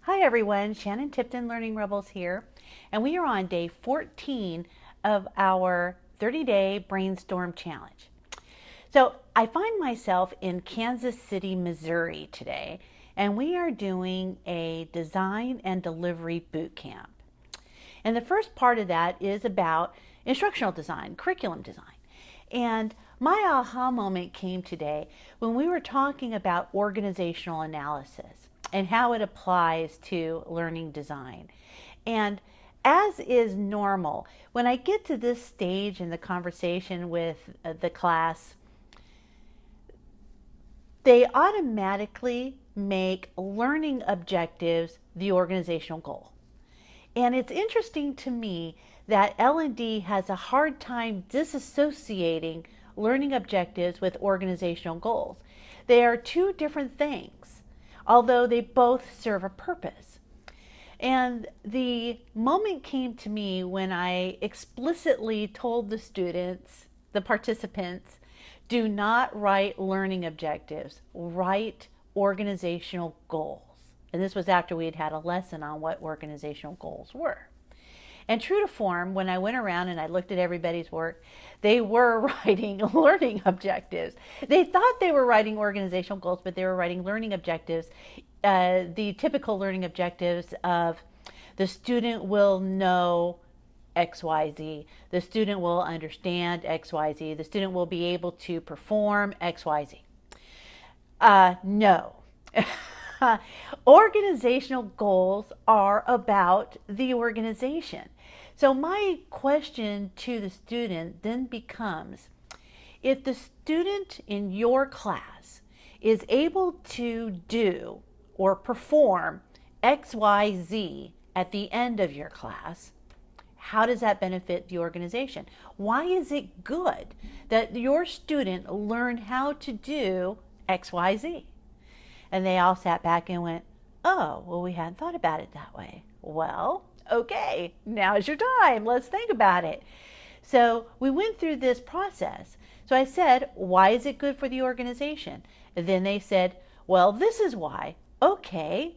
Hi everyone, Shannon Tipton, Learning Rebels here, and we are on day 14 of our 30-day Brainstorm Challenge. So I find myself in Kansas City, Missouri today, and we are doing a design and delivery boot camp. And the first part of that is about instructional design, curriculum design. And my aha moment came today when we were talking about organizational analysis and how it applies to learning design. And as is normal, when I get to this stage in the conversation with the class, they automatically make learning objectives the organizational goal. And it's interesting to me that L&D has a hard time disassociating learning objectives with organizational goals. They are two different things, although they both serve a purpose. And the moment came to me when I explicitly told the students, the participants, do not write learning objectives, write organizational goals. And this was after we had had a lesson on what organizational goals were. And true to form, when I went around and I looked at everybody's work, they were writing learning objectives. They thought they were writing organizational goals, but they were writing learning objectives, the typical learning objectives of the student will know XYZ, the student will understand XYZ, the student will be able to perform XYZ. No. Organizational goals are about the organization. So my question to the student then becomes, if the student in your class is able to do or perform XYZ at the end of your class, how does that benefit the organization? Why is it good that your student learned how to do XYZ? And they all sat back and went, oh, well, we hadn't thought about it that way. Well, okay, now's your time. Let's think about it. So we went through this process. So I said, why is it good for the organization? And then they said, well, this is why. Okay,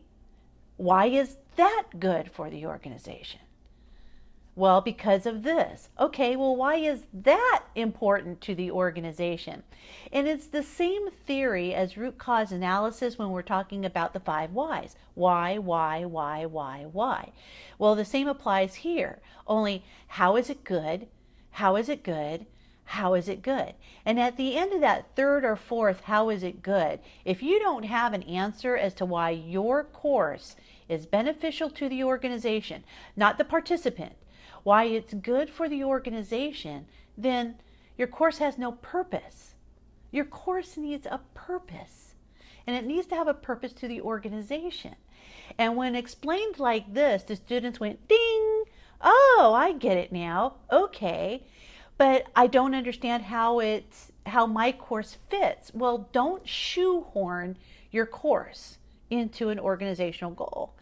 why is that good for the organization? Well, because of this. Okay, well, why is that important to the organization? And it's the same theory as root cause analysis when we're talking about the 5 whys. Why? Well, the same applies here, only how is it good? How is it good? How is it good? And at the end of that third or fourth, how is it good? If you don't have an answer as to why your course is beneficial to the organization, not the participant, why it's good for the organization, then your course has no purpose. Your course needs a purpose, and it needs to have a purpose to the organization. And when explained like this, the students went, ding, oh, I get it now, okay, but I don't understand how my course fits. Well, don't shoehorn your course into an organizational goal.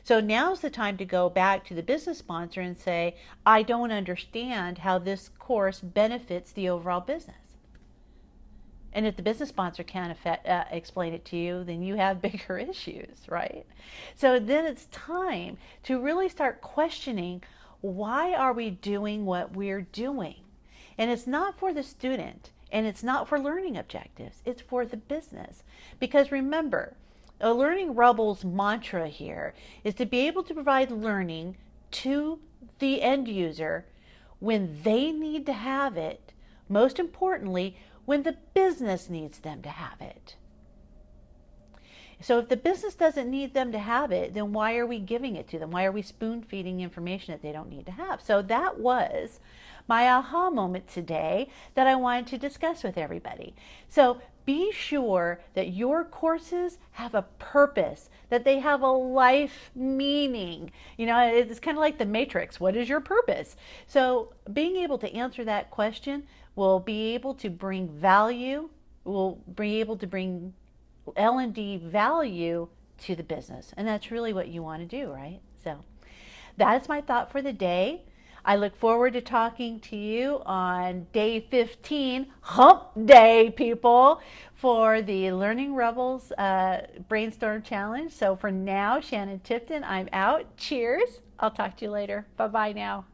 So now's the time to go back to the business sponsor and say, I don't understand how this course benefits the overall business. And if the business sponsor can't explain it to you, then you have bigger issues, right? So then it's time to really start questioning, why are we doing what we're doing? And it's not for the student, and it's not for learning objectives, it's for the business. Because remember, a Learning Rebels mantra here is to be able to provide learning to the end user when they need to have it, most importantly, when the business needs them to have it. So if the business doesn't need them to have it, then why are we giving it to them? Why are we spoon feeding information that they don't need to have? So that was my aha moment today that I wanted to discuss with everybody. So be sure that your courses have a purpose, that they have a life meaning. You know, it's kind of like the Matrix. What is your purpose? So being able to answer that question will be able to bring value, will be able to bring L&D value to the business. And that's really what you want to do, right? So that's my thought for the day. I look forward to talking to you on day 15, hump day, people, for the Learning Rebels Brainstorm Challenge. So for now, Shannon Tipton, I'm out. Cheers. I'll talk to you later. Bye-bye now.